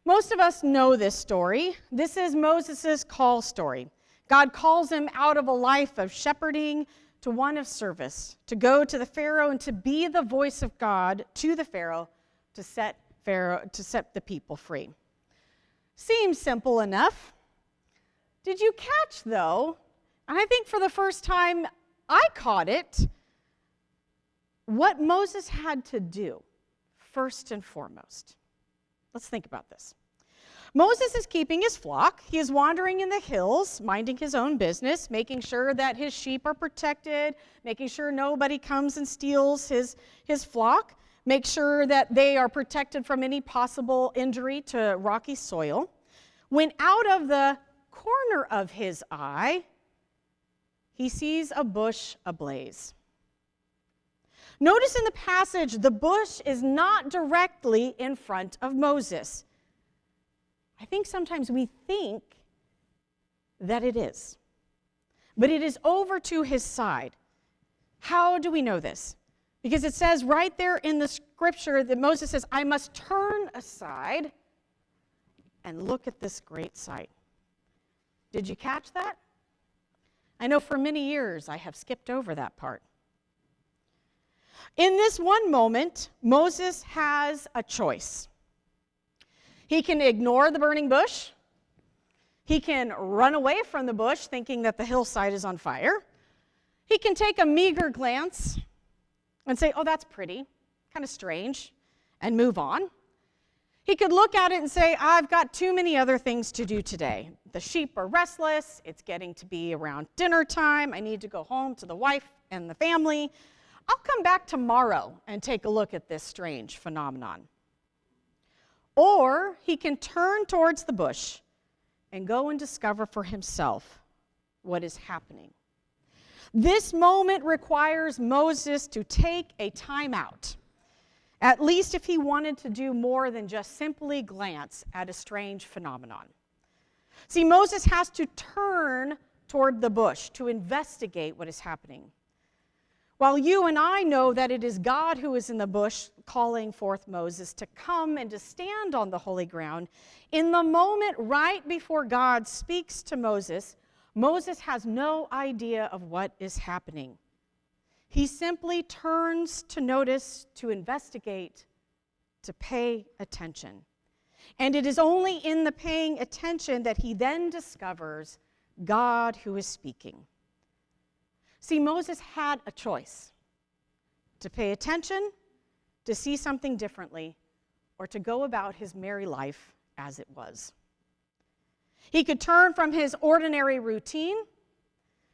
Most of us know this story. This is Moses' call story. God calls him out of a life of shepherding to one of service, to go to the Pharaoh and to be the voice of God to the Pharaoh to set the people free. Seems simple enough. Did you catch, though, and I think for the first time I caught it, what Moses had to do first and foremost? Let's think about this. Moses is keeping his flock. He is wandering in the hills, minding his own business, making sure that his sheep are protected, making sure nobody comes and steals his flock, make sure that they are protected from any possible injury to rocky soil. When out of the corner of his eye, he sees a bush ablaze. Notice in the passage, the bush is not directly in front of Moses. I think sometimes we think that it is, but it is over to his side. How do we know this? Because it says right there in the scripture that Moses says, I must turn aside and look at this great sight. Did you catch that? I know for many years I have skipped over that part. In this one moment, Moses has a choice. He can ignore the burning bush. He can run away from the bush thinking that the hillside is on fire. He can take a meager glance and say, oh, that's pretty, kind of strange, and move on. He could look at it and say, I've got too many other things to do today. The sheep are restless. It's getting to be around dinner time. I need to go home to the wife and the family. I'll come back tomorrow and take a look at this strange phenomenon. Or he can turn towards the bush and go and discover for himself what is happening. This moment requires Moses to take a time out, at least if he wanted to do more than just simply glance at a strange phenomenon. See, Moses has to turn toward the bush to investigate what is happening. While you and I know that it is God who is in the bush calling forth Moses to come and to stand on the holy ground, in the moment right before God speaks to Moses, Moses has no idea of what is happening. He simply turns to notice, to investigate, to pay attention. And it is only in the paying attention that he then discovers God who is speaking. See, Moses had a choice: to pay attention, to see something differently, or to go about his merry life as it was. He could turn from his ordinary routine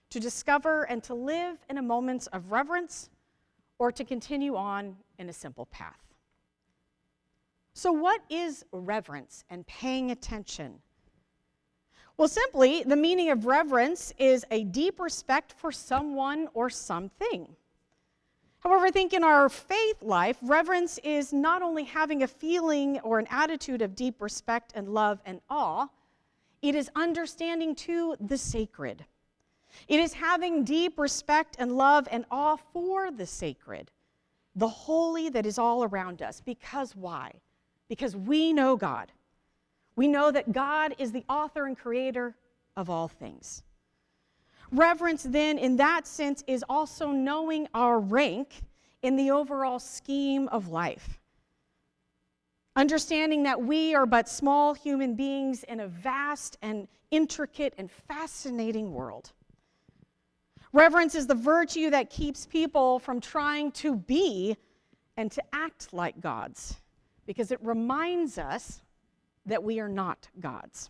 to discover and to live in a moment of reverence, or to continue on in a simple path. So what is reverence and paying attention? Well, simply, the meaning of reverence is a deep respect for someone or something. However, I think in our faith life, reverence is not only having a feeling or an attitude of deep respect and love and awe, it is understanding too the sacred. It is having deep respect and love and awe for the sacred, the holy that is all around us. Because why? Because we know God. We know that God is the author and creator of all things. Reverence, then, in that sense, is also knowing our rank in the overall scheme of life. Understanding that we are but small human beings in a vast and intricate and fascinating world. Reverence is the virtue that keeps people from trying to be and to act like gods, because it reminds us that we are not gods.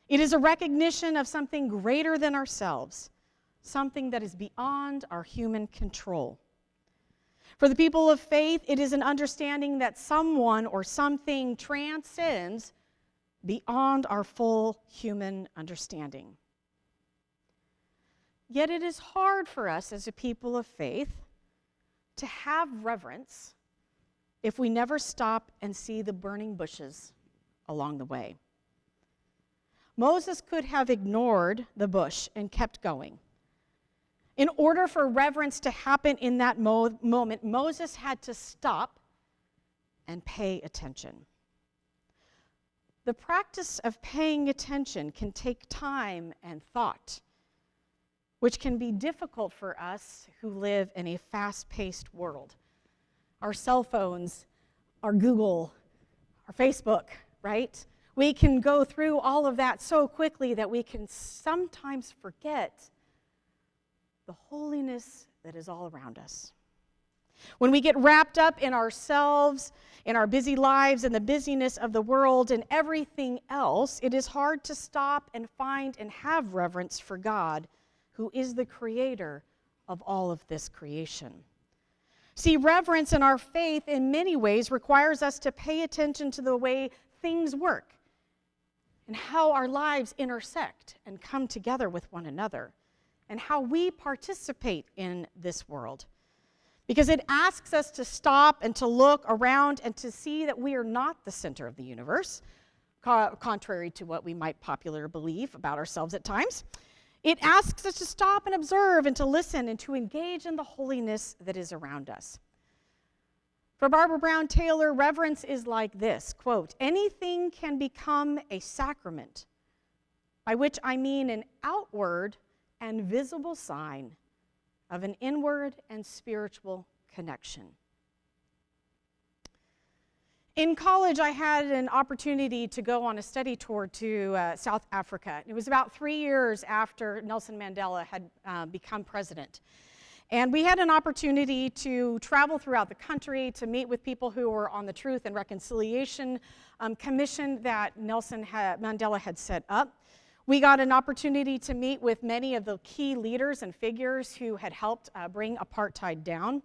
It is a recognition of something greater than ourselves, something that is beyond our human control. For the people of faith, it is an understanding that someone or something transcends beyond our full human understanding. Yet it is hard for us as a people of faith to have reverence if we never stop and see the burning bushes along the way. Moses could have ignored the bush and kept going. In order for reverence to happen in that moment, Moses had to stop and pay attention. the practice of paying attention can take time and thought, which can be difficult for us who live in a fast-paced world. Our cell phones, our Google, our Facebook, right? We can go through all of that so quickly that we can sometimes forget the holiness that is all around us. When we get wrapped up in ourselves, in our busy lives, in the busyness of the world and everything else, it is hard to stop and find and have reverence for God, who is the creator of all of this creation. See, reverence in our faith in many ways requires us to pay attention to the way things work and how our lives intersect and come together with one another and how we participate in this world. Because it asks us to stop and to look around and to see that we are not the center of the universe, contrary to what we might popularly believe about ourselves at times. It asks us to stop and observe and to listen and to engage in the holiness that is around us. For Barbara Brown Taylor, reverence is like this, quote, anything can become a sacrament, by which I mean an outward and visible sign of an inward and spiritual connection. In college, I had an opportunity to go on a study tour to South Africa. It was about 3 years after Nelson Mandela had become president. And we had an opportunity to travel throughout the country to meet with people who were on the Truth and Reconciliation Commission that Mandela had set up. We got an opportunity to meet with many of the key leaders and figures who had helped bring apartheid down.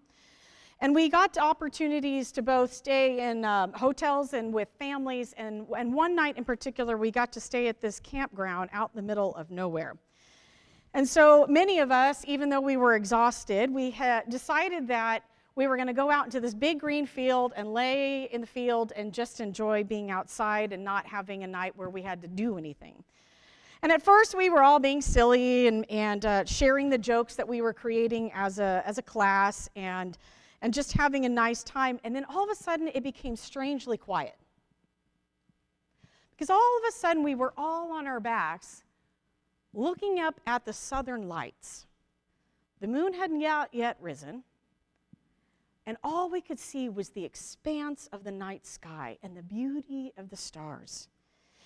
And we got opportunities to both stay in hotels and with families. And one night in particular, we got to stay at this campground out in the middle of nowhere. And so many of us, even though we were exhausted, we had decided that we were going to go out into this big green field and lay in the field and just enjoy being outside and not having a night where we had to do anything. And at first, we were all being silly and sharing the jokes that we were creating as a class and just having a nice time. And then all of a sudden, it became strangely quiet. Because all of a sudden, we were all on our backs looking up at the southern lights. The moon hadn't yet risen. And all we could see was the expanse of the night sky and the beauty of the stars.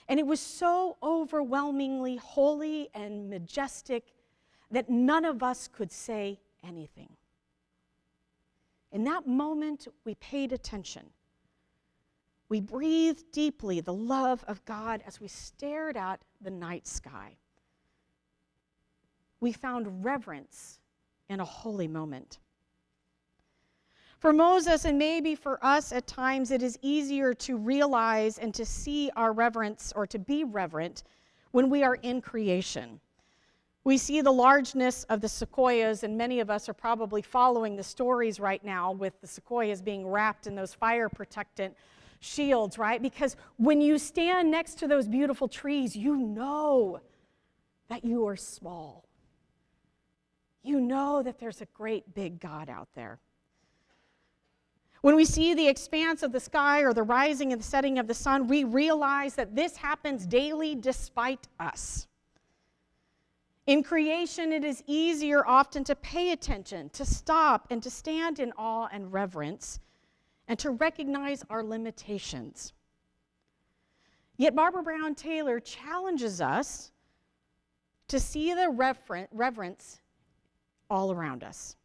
And it was so overwhelmingly holy and majestic that none of us could say anything. In that moment, we paid attention. We breathed deeply the love of God as we stared at the night sky. We found reverence in a holy moment. For Moses, and maybe for us at times, it is easier to realize and to see our reverence or to be reverent when we are in creation. We see the largeness of the sequoias, and many of us are probably following the stories right now with the sequoias being wrapped in those fire protectant shields, right? Because when you stand next to those beautiful trees, you know that you are small. You know that there's a great big God out there. When we see the expanse of the sky or the rising and the setting of the sun, we realize that this happens daily despite us. In creation, it is easier often to pay attention, to stop, and to stand in awe and reverence, and to recognize our limitations. Yet Barbara Brown Taylor challenges us to see the reverence all around us.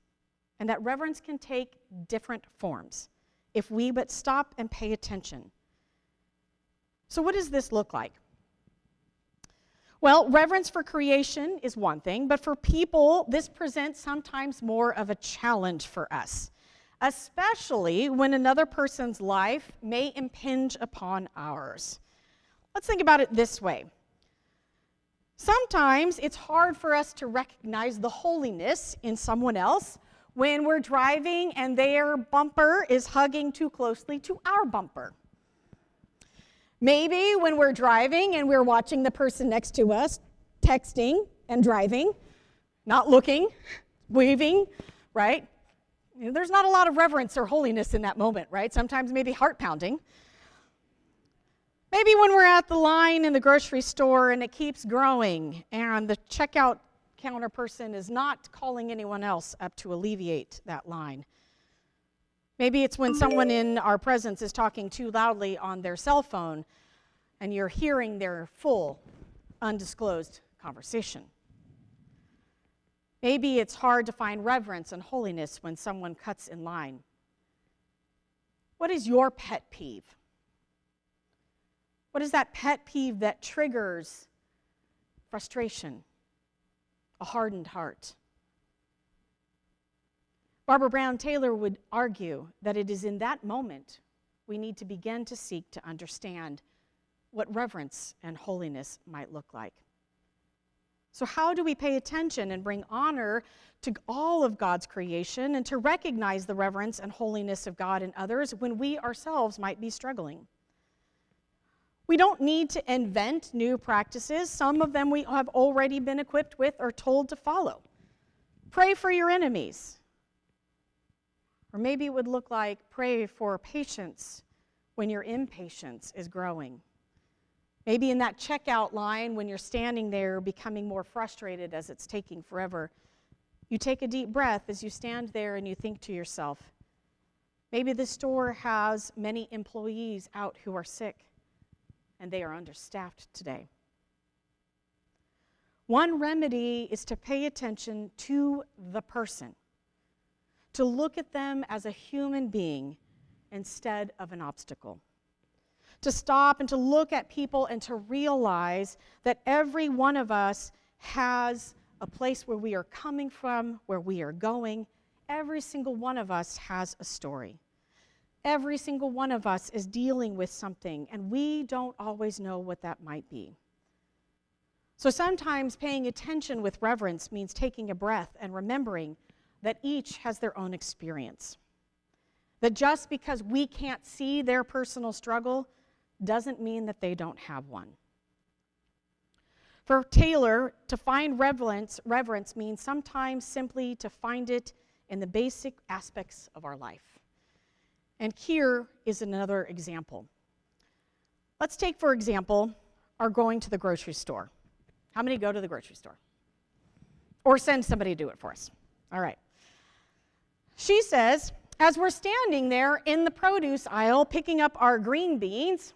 And that reverence can take different forms if we but stop and pay attention. So what does this look like? Well, reverence for creation is one thing, but for people, this presents sometimes more of a challenge for us, especially when another person's life may impinge upon ours. Let's think about it this way. Sometimes it's hard for us to recognize the holiness in someone else when we're driving and their bumper is hugging too closely to our bumper. Maybe when we're driving and we're watching the person next to us texting and driving, not looking, waving, right? There's not a lot of reverence or holiness in that moment, right? Sometimes maybe heart pounding. Maybe when we're at the line in the grocery store and it keeps growing and the checkout counter person is not calling anyone else up to alleviate that line. Maybe it's when someone in our presence is talking too loudly on their cell phone and you're hearing their full, undisclosed conversation. Maybe it's hard to find reverence and holiness when someone cuts in line. What is your pet peeve? What is that pet peeve that triggers frustration, a hardened heart? Barbara Brown Taylor would argue that it is in that moment we need to begin to seek to understand what reverence and holiness might look like. So how do we pay attention and bring honor to all of God's creation and to recognize the reverence and holiness of God in others when we ourselves might be struggling? We don't need to invent new practices. Some of them we have already been equipped with or told to follow. Pray for your enemies. Or maybe it would look like pray for patience when your impatience is growing. Maybe in that checkout line when you're standing there becoming more frustrated as it's taking forever, you take a deep breath as you stand there and you think to yourself, maybe the store has many employees out who are sick and they are understaffed today. One remedy is to pay attention to the person, to look at them as a human being instead of an obstacle. To stop and to look at people and to realize that every one of us has a place where we are coming from, where we are going. Every single one of us has a story. Every single one of us is dealing with something, and we don't always know what that might be. So sometimes paying attention with reverence means taking a breath and remembering that each has their own experience. That just because we can't see their personal struggle doesn't mean that they don't have one. For Taylor, to find reverence means sometimes simply to find it in the basic aspects of our life. And here is another example. Let's take, for example, our going to the grocery store. How many go to the grocery store? Or send somebody to do it for us? All right. She says, as we're standing there in the produce aisle picking up our green beans,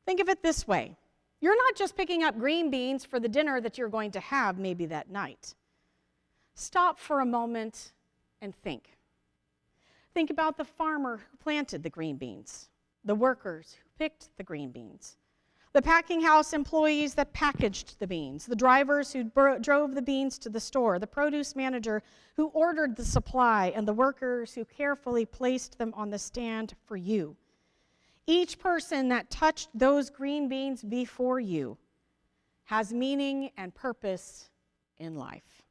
think of it this way. You're not just picking up green beans for the dinner that you're going to have maybe that night. Stop for a moment and think. Think about the farmer who planted the green beans, the workers who picked the green beans, the packing house employees that packaged the beans, the drivers who drove the beans to the store, the produce manager who ordered the supply, and the workers who carefully placed them on the stand for you. Each person that touched those green beans before you has meaning and purpose in life.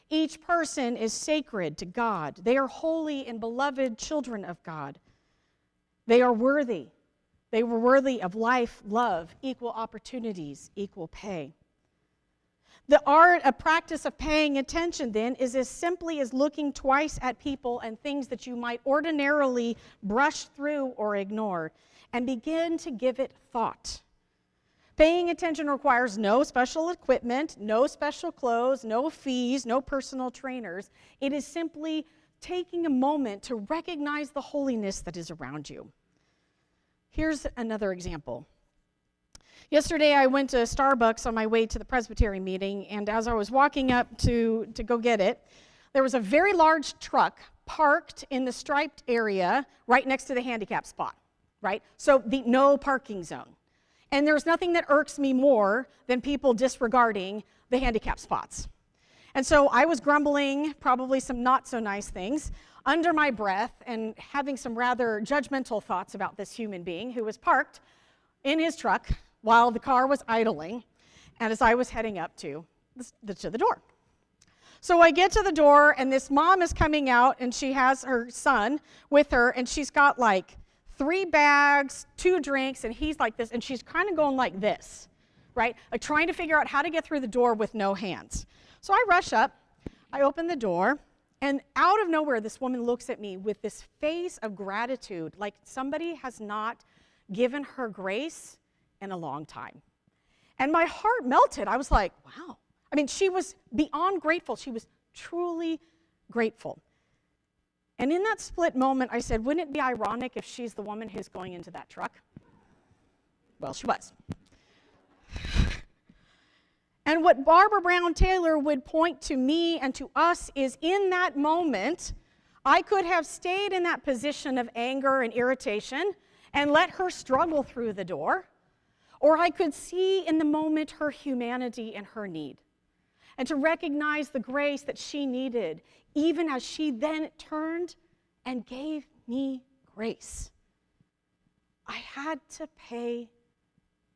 Each person is sacred to God. They are holy and beloved children of God. They are worthy. They were worthy of life, love, equal opportunities, equal pay. The art, a practice of paying attention then is as simply as looking twice at people and things that you might ordinarily brush through or ignore and begin to give it thought. Paying attention requires no special equipment, no special clothes, no fees, no personal trainers. It is simply taking a moment to recognize the holiness that is around you. Here's another example. Yesterday, I went to Starbucks on my way to the Presbytery meeting, and as I was walking up to go get it, there was a very large truck parked in the striped area right next to the handicap spot, right? So the no parking zone. And there's nothing that irks me more than people disregarding the handicap spots. And so I was grumbling, probably some not so nice things, under my breath and having some rather judgmental thoughts about this human being who was parked in his truck while the car was idling, and as I was heading up to the door. So I get to the door, and this mom is coming out, and she has her son with her, and she's got like 3 bags, 2 drinks, and he's like this, and she's kind of going like this, right? Like trying to figure out how to get through the door with no hands. So I rush up, I open the door, and out of nowhere, this woman looks at me with this face of gratitude, like somebody has not given her grace in a long time. And my heart melted. I was like, wow. I mean, she was beyond grateful. She was truly grateful. And in that split moment, I said, wouldn't it be ironic if she's the woman who's going into that truck? Well, she was. And what Barbara Brown Taylor would point to me and to us is in that moment, I could have stayed in that position of anger and irritation and let her struggle through the door, or I could see in the moment her humanity and her need, and to recognize the grace that she needed, even as she then turned and gave me grace. I had to pay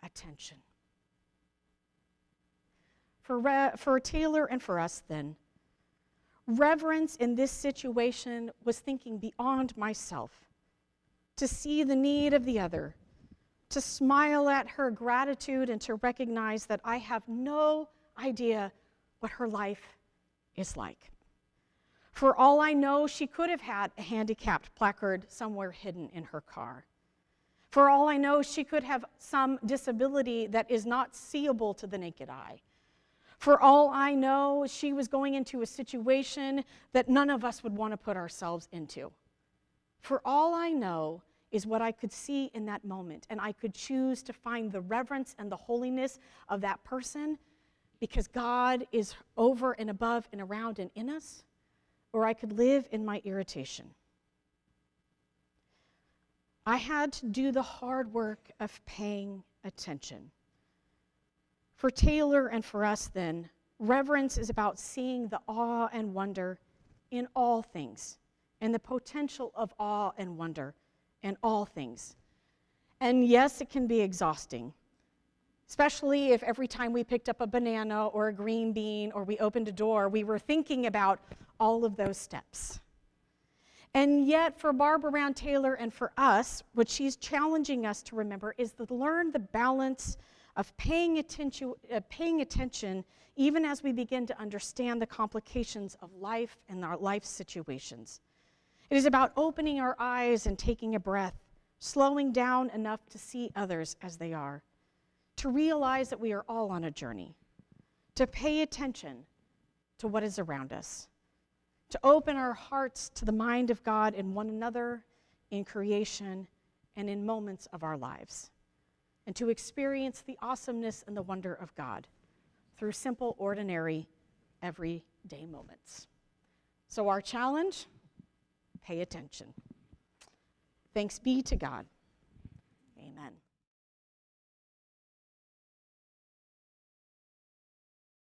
attention. For Taylor and for us then, reverence in this situation was thinking beyond myself, to see the need of the other, to smile at her gratitude and to recognize that I have no idea what her life is like. For all I know, she could have had a handicapped placard somewhere hidden in her car. For all I know, she could have some disability that is not seeable to the naked eye. For all I know, she was going into a situation that none of us would want to put ourselves into. For all I know is what I could see in that moment, and I could choose to find the reverence and the holiness of that person because God is over and above and around and in us, or I could live in my irritation. I had to do the hard work of paying attention. For Taylor and for us then, reverence is about seeing the awe and wonder in all things, and the potential of awe and wonder in all things. And yes, it can be exhausting, especially if every time we picked up a banana or a green bean or we opened a door, we were thinking about all of those steps. And yet, for Barbara Brown Taylor and for us, what she's challenging us to remember is to learn the balance of paying attention even as we begin to understand the complications of life and our life situations. It is about opening our eyes and taking a breath, slowing down enough to see others as they are, to realize that we are all on a journey, to pay attention to what is around us, to open our hearts to the mind of God in one another, in creation, and in moments of our lives, and to experience the awesomeness and the wonder of God through simple, ordinary, everyday moments. So our challenge, pay attention. Thanks be to God.